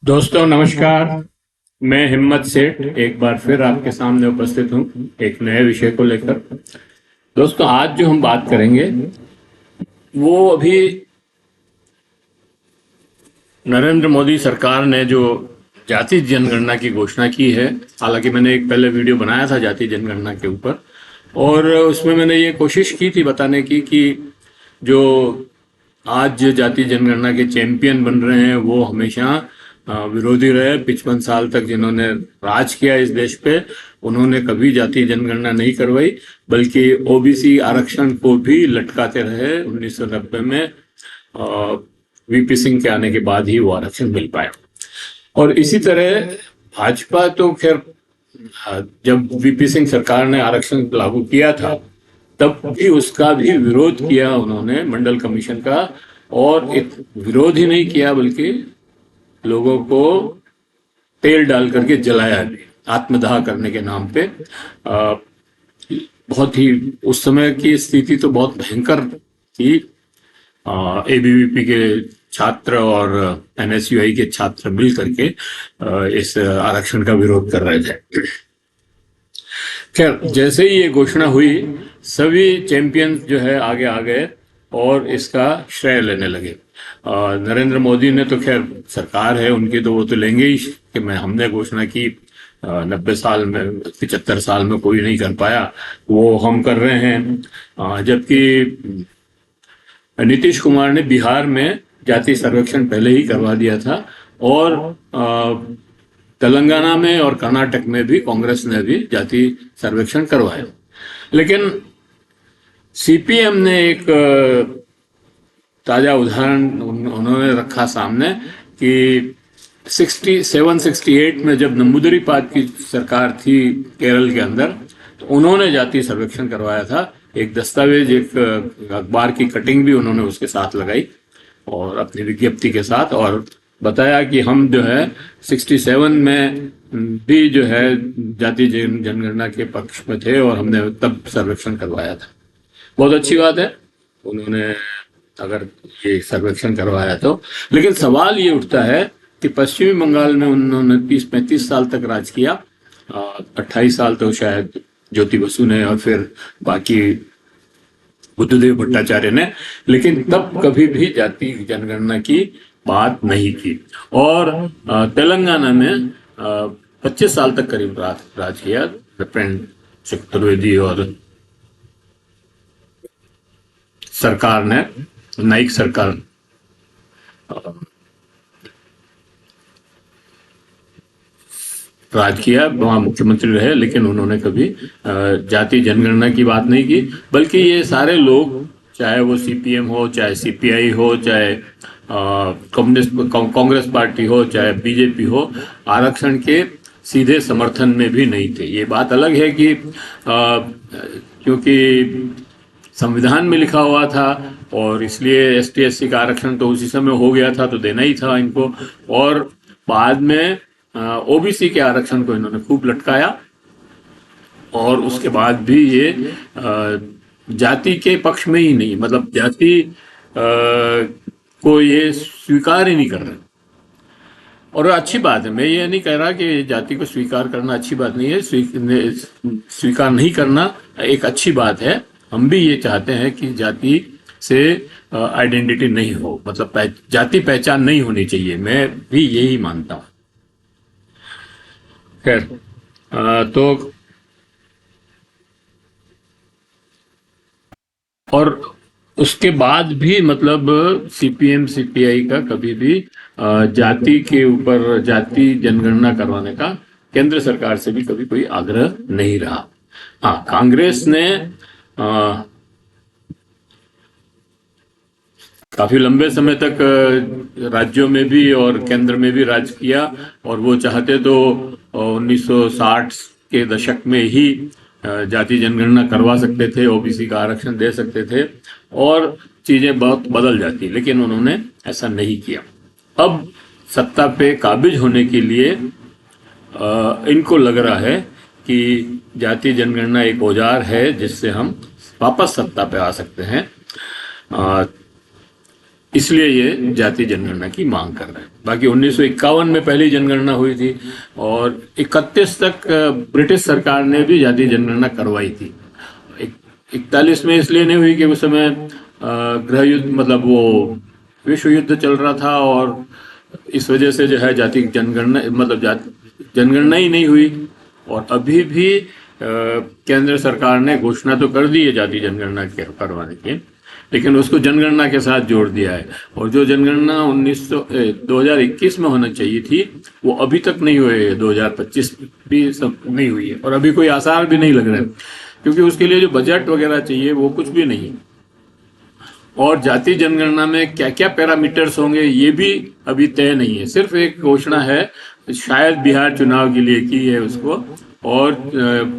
दोस्तों नमस्कार। मैं हिम्मत सेठ एक बार फिर आपके सामने उपस्थित हूँ एक नए विषय को लेकर। दोस्तों आज जो हम बात करेंगे वो अभी नरेंद्र मोदी सरकार ने जो जाति जनगणना की घोषणा की है। हालांकि मैंने एक पहले वीडियो बनाया था जाति जनगणना के ऊपर, और उसमें मैंने ये कोशिश की थी बताने की कि जो आज जाति जनगणना के चैंपियन बन रहे हैं वो हमेशा विरोधी रहे। 55 साल तक जिन्होंने राज किया इस देश पे, उन्होंने कभी जाति जनगणना नहीं करवाई, बल्कि ओबीसी आरक्षण को भी लटकाते रहे। 1990 में वीपी सिंह के आने के बाद ही वो आरक्षण मिल पाया। और इसी तरह भाजपा तो खैर जब वीपी सिंह सरकार ने आरक्षण लागू किया था तब भी उसका भी विरोध किया उन्होंने, मंडल कमीशन का। और एक विरोध ही नहीं किया बल्कि लोगों को तेल डाल करके जलाया भी, आत्मदाह करने के नाम पे। बहुत ही उस समय की स्थिति तो बहुत भयंकर थी। एबीवीपी के छात्र और एनएसयूआई के छात्र मिल करके इस आरक्षण का विरोध कर रहे थे। खैर जैसे ही ये घोषणा हुई सभी चैंपियन जो है आगे आ गए और इसका श्रेय लेने लगे। नरेंद्र मोदी ने तो खैर सरकार है उनकी, तो वो तो लेंगे ही कि हमने घोषणा की 90 साल में 75 साल में कोई नहीं कर पाया, वो हम कर रहे हैं। जबकि नीतीश कुमार ने बिहार में जाति सर्वेक्षण पहले ही करवा दिया था, और तेलंगाना में और कर्नाटक में भी कांग्रेस ने भी जाति सर्वेक्षण करवाया। लेकिन सीपीएम ने एक ताजा उदाहरण उन्होंने रखा सामने कि 67-68 में जब नंबूदरीपाद की सरकार थी केरल के अंदर, तो उन्होंने जाति सर्वेक्षण करवाया था। एक दस्तावेज, एक अखबार की कटिंग भी उन्होंने उसके साथ लगाई और अपनी विज्ञप्ति के साथ, और बताया कि हम जो है 67 में भी जो है जाति जनगणना के पक्ष में थे और हमने तब सर्वेक्षण करवाया था। बहुत अच्छी बात है उन्होंने अगर ये सर्वेक्षण करवाया तो। लेकिन सवाल ये उठता है कि पश्चिमी बंगाल में उन्होंने 30-35 साल तक राज किया, 28 साल तो शायद ज्योति बसु ने और फिर बाकी बुद्धदेव भट्टाचार्य ने, लेकिन तब कभी भी जाति जनगणना की बात नहीं की। और तेलंगाना में 25 साल तक करीब राज किया चतुर्वेदी और सरकार ने, नाइक सरकार राज किया, वहां मुख्यमंत्री रहे, लेकिन उन्होंने कभी जाति जनगणना की बात नहीं की। बल्कि ये सारे लोग, चाहे वो सीपीएम हो, चाहे सीपीआई हो, चाहे कांग्रेस पार्टी हो, चाहे बीजेपी हो, आरक्षण के सीधे समर्थन में भी नहीं थे। ये बात अलग है कि क्योंकि संविधान में लिखा हुआ था और इसलिए एसटी एससी का आरक्षण तो उसी समय हो गया था, तो देना ही था इनको। और बाद में ओबीसी के आरक्षण को इन्होंने खूब लटकाया, और उसके बाद भी ये जाति के पक्ष में ही नहीं, मतलब जाति को ये स्वीकार ही नहीं कर रहे। और अच्छी बात है, मैं ये नहीं कह रहा कि जाति को स्वीकार करना अच्छी बात नहीं है, स्वीकार नहीं करना एक अच्छी बात है। हम भी ये चाहते हैं कि जाति से आइडेंटिटी नहीं हो, मतलब जाति पहचान नहीं होनी चाहिए, मैं भी यही मानता हूँ। खैर तो और उसके बाद भी मतलब सीपीएम सीपीआई का कभी भी जाति के ऊपर जाति जनगणना करवाने का केंद्र सरकार से भी कभी कोई आग्रह नहीं रहा। हाँ, कांग्रेस ने काफी लंबे समय तक राज्यों में भी और केंद्र में भी राज किया, और वो चाहते तो 1960 के दशक में ही जाति जनगणना करवा सकते थे, ओबीसी का आरक्षण दे सकते थे और चीजें बहुत बदल जाती, लेकिन उन्होंने ऐसा नहीं किया। अब सत्ता पे काबिज होने के लिए इनको लग रहा है कि जाति जनगणना एक औजार है जिससे हम वापस सत्ता पे आ सकते हैं। इसलिए ये जाति जनगणना की मांग कर रहे हैं। बाकी 1951 में पहली जनगणना हुई थी और 31 तक ब्रिटिश सरकार ने भी जाति जनगणना करवाई थी। 41 में इसलिए नहीं हुई कि उस समय गृह युद्ध मतलब वो विश्व युद्ध चल रहा था और इस वजह से जो है जाति जनगणना मतलब जनगणना ही नहीं हुई। और अभी भी केंद्र सरकार ने घोषणा तो कर दी है जाति जनगणना करवाने की, लेकिन उसको जनगणना के साथ जोड़ दिया है। और जो जनगणना 2021 में होना चाहिए थी वो अभी तक नहीं हुई है, 2025 भी सब नहीं हुई है और अभी कोई आसार भी नहीं लग रहा है, क्योंकि उसके लिए जो बजट वगैरह चाहिए वो कुछ भी नहीं है। और जाति जनगणना में क्या क्या पैरामीटर्स होंगे ये भी अभी तय नहीं है। सिर्फ एक घोषणा है, शायद बिहार चुनाव के लिए की है उसको। और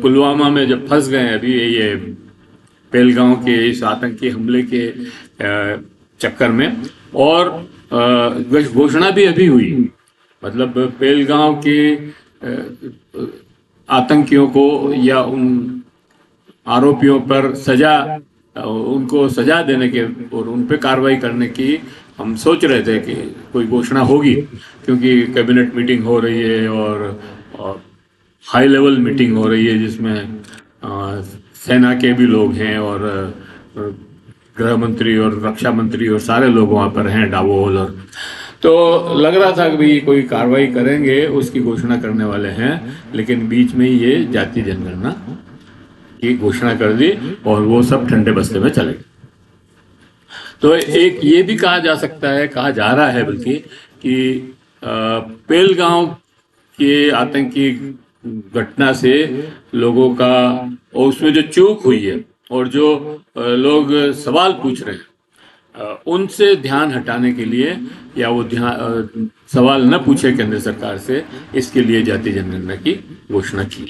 पुलवामा में जब फंस गए अभी ये पहलगांव के इस आतंकी हमले के चक्कर में, और घोषणा भी अभी हुई, मतलब पहलगांव के आतंकियों को या उन आरोपियों पर उनको सजा देने के और उन पे कार्रवाई करने की हम सोच रहे थे कि कोई घोषणा होगी, क्योंकि कैबिनेट मीटिंग हो रही है और हाई लेवल मीटिंग हो रही है जिसमें सेना के भी लोग हैं और गृह मंत्री और रक्षा मंत्री और सारे लोग वहाँ पर हैं, डाबोल। और तो लग रहा था कि भाई कोई कार्रवाई करेंगे, उसकी घोषणा करने वाले हैं, लेकिन बीच में ये जाति जनगणना की घोषणा कर दी और वो सब ठंडे बस्ते में चले गए। तो एक ये भी कहा जा सकता है, कहा जा रहा है बल्कि, कि पहलगांव के आतंकी घटना से लोगों का और उसमें जो चूक हुई है और जो लोग सवाल पूछ रहे हैं उनसे ध्यान हटाने के लिए, या वो सवाल न पूछे केंद्र सरकार से, इसके लिए जाति जनगणना की घोषणा की है।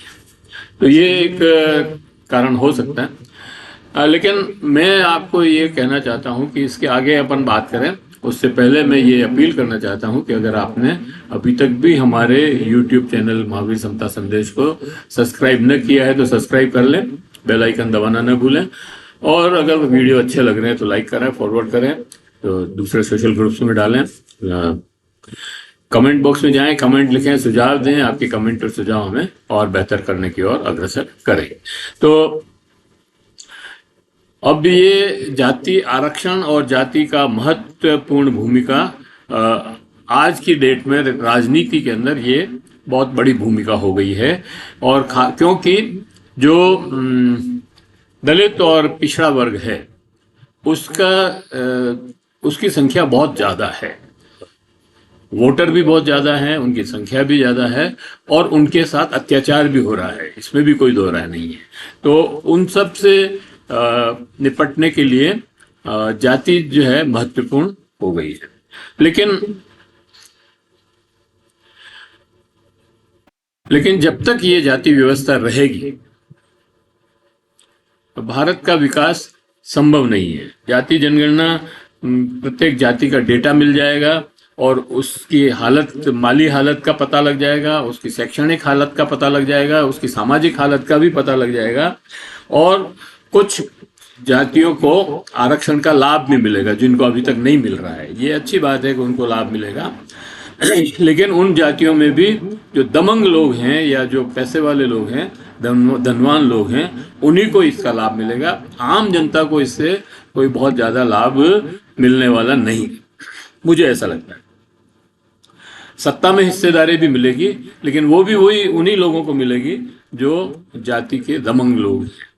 तो ये एक कारण हो सकता है। लेकिन मैं आपको ये कहना चाहता हूँ कि इसके आगे अपन बात करें उससे पहले मैं ये अपील करना चाहता हूँ कि अगर आपने अभी तक भी हमारे YouTube चैनल महावीर समता संदेश को सब्सक्राइब न किया है तो सब्सक्राइब कर लें, बेल आइकन दबाना न भूलें, और अगर वीडियो अच्छे लग रहे हैं तो लाइक करें, फॉरवर्ड करें, तो दूसरे सोशल ग्रुप्स में डालें, कमेंट बॉक्स में जाएं, कमेंट लिखें, सुझाव दें। आपके कमेंट और सुझाव हमें और बेहतर करने की ओर अग्रसर करें। तो अब ये जाति आरक्षण और जाति का महत्वपूर्ण भूमिका आज की डेट में राजनीति के अंदर ये बहुत बड़ी भूमिका हो गई है। और क्योंकि जो दलित और पिछड़ा वर्ग है उसकी संख्या बहुत ज़्यादा है, वोटर भी बहुत ज़्यादा है, उनकी संख्या भी ज़्यादा है और उनके साथ अत्याचार भी हो रहा है, इसमें भी कोई दो राय नहीं है। तो उन सब से निपटने के लिए जाति जो है महत्वपूर्ण हो गई है। लेकिन जब तक ये जाति व्यवस्था रहेगी तो भारत का विकास संभव नहीं है। जाति जनगणना, प्रत्येक जाति का डेटा मिल जाएगा और उसकी हालत, माली हालत का पता लग जाएगा, उसकी शैक्षणिक हालत का पता लग जाएगा, उसकी सामाजिक हालत का भी पता लग जाएगा, और कुछ जातियों को आरक्षण का लाभ भी मिलेगा जिनको अभी तक नहीं मिल रहा है। ये अच्छी बात है कि उनको लाभ मिलेगा। लेकिन उन जातियों में भी जो दमंग लोग हैं या जो पैसे वाले लोग हैं, धनवान लोग हैं, उन्हीं को इसका लाभ मिलेगा। आम जनता को इससे कोई बहुत ज्यादा लाभ मिलने वाला नहीं, मुझे ऐसा लगता है। सत्ता में हिस्सेदारी भी मिलेगी, लेकिन वो भी वही उन्हीं लोगों को मिलेगी जो जाति के दमंग लोग हैं।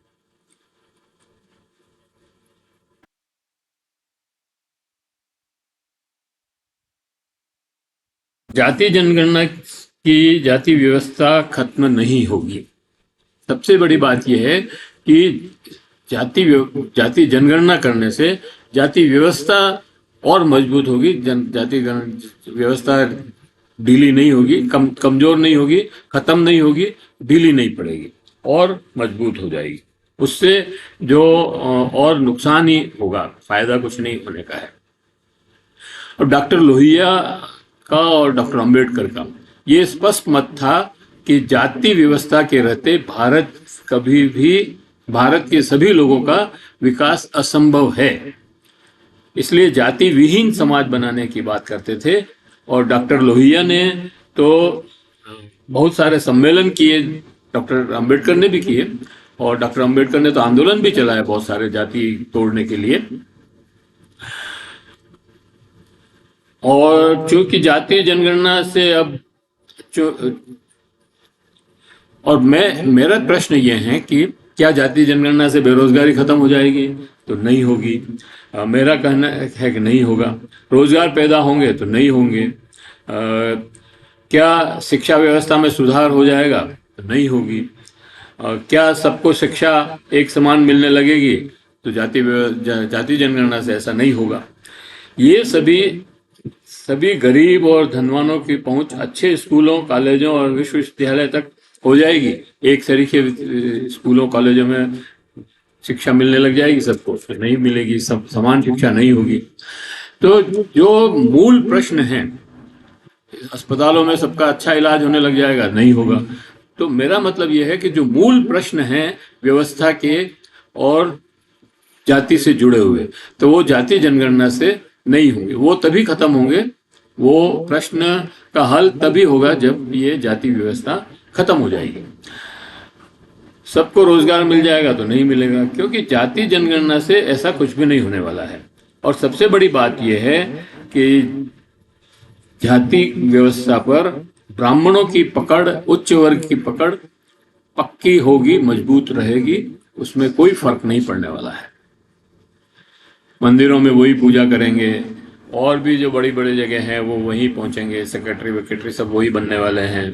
जाति जनगणना की जाति व्यवस्था खत्म नहीं होगी। सबसे बड़ी बात यह है कि जाति जनगणना करने से जाति व्यवस्था और मजबूत होगी। जाति व्यवस्था ढीली नहीं होगी, कमजोर नहीं होगी, खत्म नहीं होगी, ढीली नहीं पड़ेगी और मजबूत हो जाएगी। उससे जो और नुकसान ही होगा, फायदा कुछ नहीं होने का है। और डॉक्टर लोहिया का और डॉक्टर अंबेडकर का ये स्पष्ट मत था कि जाति व्यवस्था के रहते भारत के सभी लोगों का विकास असंभव है। इसलिए जाति विहीन समाज बनाने की बात करते थे। और डॉक्टर लोहिया ने तो बहुत सारे सम्मेलन किए, डॉक्टर अंबेडकर ने भी किए, और डॉक्टर अंबेडकर ने तो आंदोलन भी चलाया बहुत सारे जाति तोड़ने के लिए। और चूंकि जातीय जनगणना से अब और मेरा प्रश्न ये है कि क्या जातीय जनगणना से बेरोजगारी खत्म हो जाएगी? तो नहीं होगी। मेरा कहना है कि नहीं होगा। रोजगार पैदा होंगे तो नहीं होंगे। क्या शिक्षा व्यवस्था में सुधार हो जाएगा? तो नहीं होगी। क्या सबको शिक्षा एक समान मिलने लगेगी? तो जातीय जनगणना से ऐसा नहीं होगा। ये सभी गरीब और धनवानों की पहुंच अच्छे स्कूलों, कॉलेजों और विश्वविद्यालय तक हो जाएगी। एक तरीके स्कूलों, कॉलेजों में शिक्षा मिलने लग जाएगी सबको? तो नहीं मिलेगी, सब समान शिक्षा नहीं होगी। तो जो मूल प्रश्न है, अस्पतालों में सबका अच्छा इलाज होने लग जाएगा? नहीं होगा। तो मेरा मतलब यह है कि जो मूल प्रश्न है व्यवस्था के और जाति से जुड़े हुए, तो वो जातीय जनगणना से नहीं होंगे। वो तभी खत्म होंगे, वो प्रश्न का हल तभी होगा जब ये जाति व्यवस्था खत्म हो जाएगी। सबको रोजगार मिल जाएगा? तो नहीं मिलेगा, क्योंकि जातीय जनगणना से ऐसा कुछ भी नहीं होने वाला है। और सबसे बड़ी बात यह है कि जाति व्यवस्था पर ब्राह्मणों की पकड़, उच्च वर्ग की पकड़ पक्की होगी, मजबूत रहेगी, उसमें कोई फर्क नहीं पड़ने वाला है। मंदिरों में वही पूजा करेंगे, और भी जो बड़ी बड़ी जगह हैं वो वहीं पहुंचेंगे, सेक्रेटरी वेक्रेटरी सब वही बनने वाले हैं।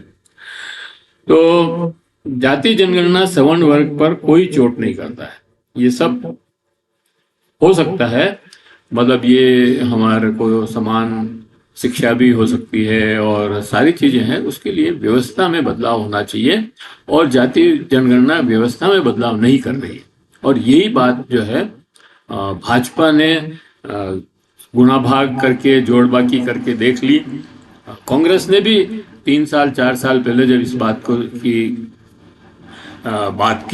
तो जाति जनगणना सवर्ण वर्ग पर कोई चोट नहीं करता है। ये सब हो सकता है, मतलब ये हमारे को समान शिक्षा भी हो सकती है और सारी चीजें हैं, उसके लिए व्यवस्था में बदलाव होना चाहिए। और जाति जनगणना व्यवस्था में बदलाव नहीं कर रही है। और यही बात जो है भाजपा ने गुणा भाग करके, जोड़ बाकी करके देख ली। कांग्रेस ने भी 3 साल 4 साल पहले जब इस बात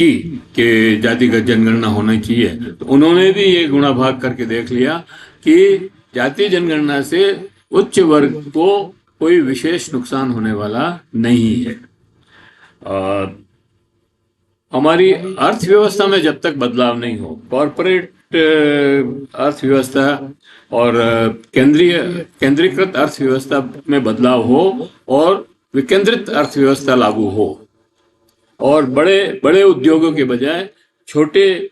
की कि जातिगत जनगणना होनी चाहिए, तो उन्होंने भी ये गुणा भाग करके देख लिया कि जातीय जनगणना से उच्च वर्ग को कोई विशेष नुकसान होने वाला नहीं है। हमारी अर्थव्यवस्था में जब तक बदलाव नहीं हो, कॉरपोरेट अर्थव्यवस्था और केंद्रीकृत अर्थव्यवस्था में बदलाव हो और विकेंद्रित अर्थव्यवस्था लागू हो, और बड़े बड़े उद्योगों के बजाय छोटे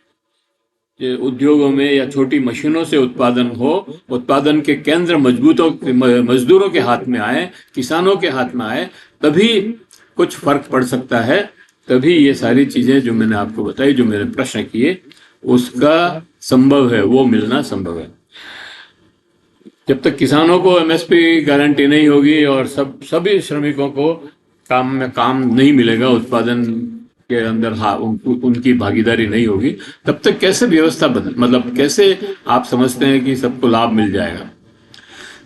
उद्योगों में या छोटी मशीनों से उत्पादन हो, उत्पादन के केंद्र मजदूरों के हाथ में आए, किसानों के हाथ में आए, तभी कुछ फर्क पड़ सकता है। तभी ये सारी चीजें जो मैंने आपको बताई, जो मेरे प्रश्न किए, उसका संभव है, वो मिलना संभव है। जब तक किसानों को एमएसपी गारंटी नहीं होगी और सभी श्रमिकों को काम नहीं मिलेगा, उत्पादन के अंदर उनकी भागीदारी नहीं होगी, तब तक कैसे व्यवस्था मतलब कैसे आप समझते हैं कि सबको लाभ मिल जाएगा?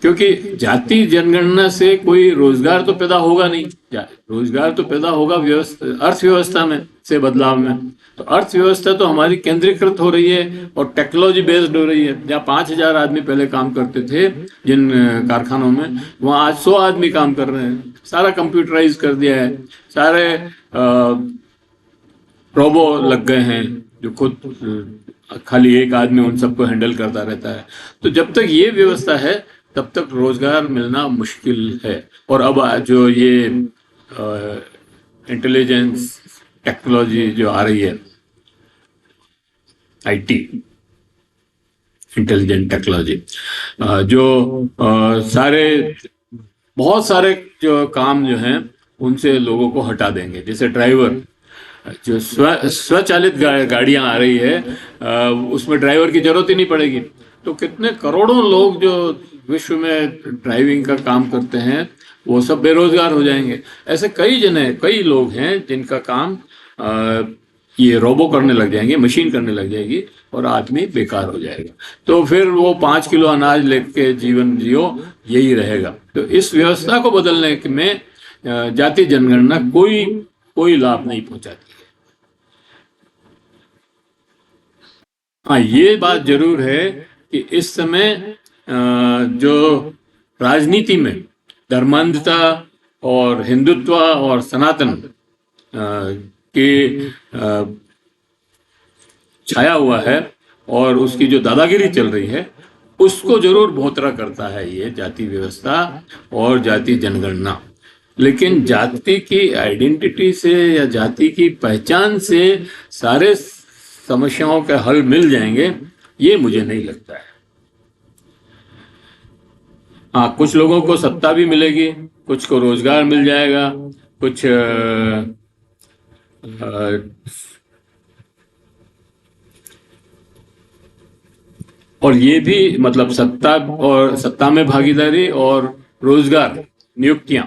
क्योंकि जाति जनगणना से कोई रोजगार तो पैदा होगा नहीं। रोजगार तो पैदा होगा अर्थव्यवस्था में से बदलाव में। तो अर्थव्यवस्था तो हमारी केंद्रीकृत हो रही है और टेक्नोलॉजी बेस्ड हो रही है। जहाँ 5,000 आदमी पहले काम करते थे जिन कारखानों में, वहाँ आज 100 आदमी काम कर रहे हैं। सारा कंप्यूटराइज कर दिया है, सारे रोबो लग गए हैं जो खुद खाली एक आदमी उन सबको हैंडल करता रहता है। तो जब तक ये व्यवस्था है तब तक रोजगार मिलना मुश्किल है। और अब जो ये इंटेलिजेंस टेक्नोलॉजी जो आ रही है, आईटी इंटेलिजेंट टेक्नोलॉजी, जो बहुत सारे जो काम जो हैं उनसे लोगों को हटा देंगे। जैसे ड्राइवर, जो स्वचालित गाड़ियां आ रही है, उसमें ड्राइवर की जरूरत ही नहीं पड़ेगी। तो कितने करोड़ों लोग जो विश्व में ड्राइविंग का काम करते हैं वो सब बेरोजगार हो जाएंगे। ऐसे कई लोग हैं जिनका काम ये रोबो करने लग जाएंगे, मशीन करने लग जाएगी और आदमी बेकार हो जाएगा। तो फिर वो 5 किलो अनाज लेके जीवन जियो, यही रहेगा। तो इस व्यवस्था को बदलने में जाति जनगणना कोई लाभ नहीं पहुंचाती है। हाँ, ये बात जरूर है कि इस समय जो राजनीति में धर्मांधता और हिंदुत्व और सनातन के छाया हुआ है और उसकी जो दादागिरी चल रही है, उसको जरूर भोतरा करता है ये जाति व्यवस्था और जाति जनगणना। लेकिन जाति की आइडेंटिटी से या जाति की पहचान से सारे समस्याओं के हल मिल जाएंगे, ये मुझे नहीं लगता है। हाँ, कुछ लोगों को सत्ता भी मिलेगी, कुछ को रोजगार मिल जाएगा, कुछ और ये भी मतलब सत्ता में भागीदारी और रोजगार नियुक्तियां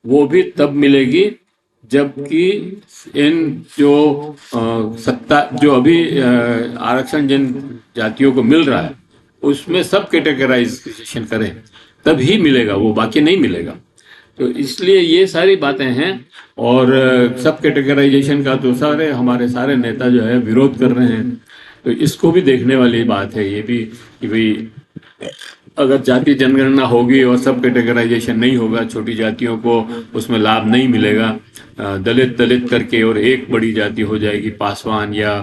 वो भी तब मिलेगी जबकि इन जो सत्ता जो अभी आरक्षण जिन जातियों को मिल रहा है उसमें सब कैटेगराइजेशन करें तब ही मिलेगा वो, बाकी नहीं मिलेगा। तो इसलिए ये सारी बातें हैं और सब कैटेगराइजेशन का तो हमारे सारे नेता जो है विरोध कर रहे हैं। तो इसको भी देखने वाली बात है ये भी कि भाई अगर जाति जनगणना होगी और सब कैटेगराइजेशन नहीं होगा, छोटी जातियों को उसमें लाभ नहीं मिलेगा, दलित करके और एक बड़ी जाति हो जाएगी पासवान या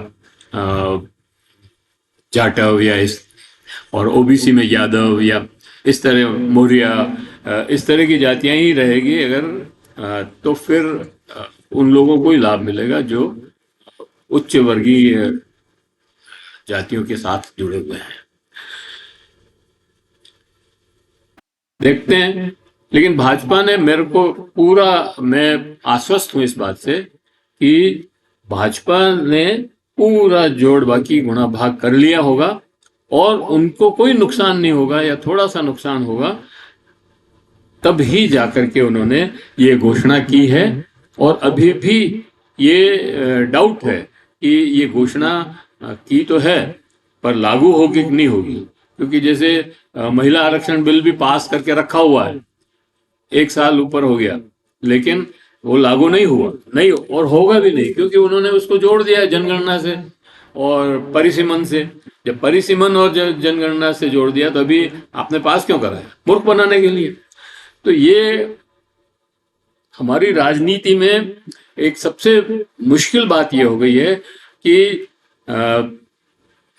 जाटव या और ओबीसी में यादव या इस तरह मौर्य, इस तरह की जातियां ही रहेगी अगर तो फिर उन लोगों को ही लाभ मिलेगा जो उच्च वर्गीय जातियों के साथ जुड़े हुए हैं। देखते हैं। लेकिन भाजपा ने मेरे को मैं आश्वस्त हूं इस बात से कि भाजपा ने पूरा जोड़ बाकी गुणा भाग कर लिया होगा और उनको कोई नुकसान नहीं होगा या थोड़ा सा नुकसान होगा, तब ही जाकर के उन्होंने ये घोषणा की है। और अभी भी ये डाउट है कि ये घोषणा की तो है पर लागू होगी कि नहीं होगी, क्योंकि जैसे महिला आरक्षण बिल भी पास करके रखा हुआ है, 1 साल ऊपर हो गया, लेकिन वो लागू नहीं हुआ, नहीं और होगा भी नहीं, क्योंकि उन्होंने उसको जोड़ दिया है जनगणना से और परिसीमन से। जब परिसीमन और जनगणना से जोड़ दिया तो अभी आपने पास क्यों करा है? मूर्ख बनाने के लिए। तो ये हमारी राजनीति में एक सबसे मुश्किल बात ये हो गई है कि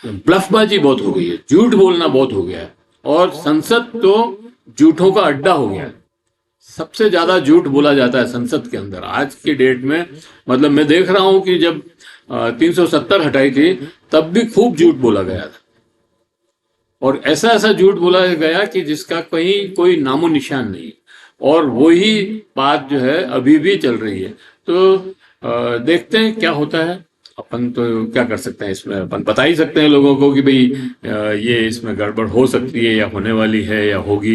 ब्लफबाजी बहुत हो गई है, झूठ बोलना बहुत हो गया है और संसद तो झूठों का अड्डा हो गया है। सबसे ज्यादा झूठ बोला जाता है संसद के अंदर आज की डेट में। मतलब मैं देख रहा हूं कि जब 370 हटाई थी तब भी खूब झूठ बोला गया था और ऐसा झूठ बोला गया कि जिसका कहीं कोई नामो निशान नहीं, और वही बात जो है अभी भी चल रही है। तो देखते हैं क्या होता है। अपन तो क्या कर सकते हैं इसमें, अपन बता ही सकते हैं लोगों को कि भाई ये इसमें गड़बड़ हो सकती है या होने वाली है या होगी,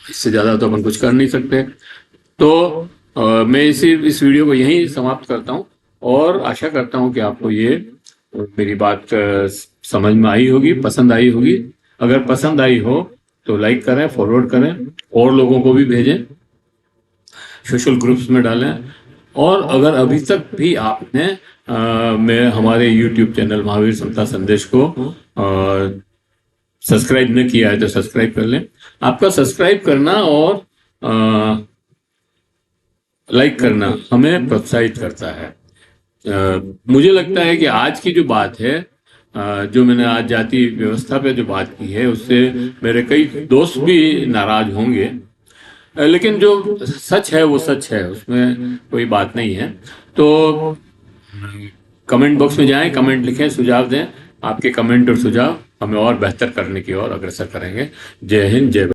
इससे ज़्यादा तो अपन कुछ कर नहीं सकते। तो मैं इस वीडियो को यहीं समाप्त करता हूँ और आशा करता हूँ कि आपको ये मेरी बात समझ में आई होगी, पसंद आई होगी। अगर पसंद आई हो तो लाइक करें, फॉरवर्ड करें और लोगों को भी भेजें, सोशल ग्रुप्स में डालें। और अगर अभी तक भी आपने मैं हमारे YouTube चैनल महावीर समता संदेश को सब्सक्राइब न किया है तो सब्सक्राइब कर लें। आपका सब्सक्राइब करना और लाइक करना हमें प्रोत्साहित करता है। मुझे लगता है कि आज की जो बात है, जो मैंने आज जाति व्यवस्था पे जो बात की है, उससे मेरे कई दोस्त भी नाराज होंगे, लेकिन जो सच है वो सच है, उसमें कोई बात नहीं है। तो कमेंट बॉक्स में जाएं, कमेंट लिखें, सुझाव दें। आपके कमेंट और सुझाव हमें और बेहतर करने की ओर अग्रसर करेंगे। जय हिंद, जय भारत।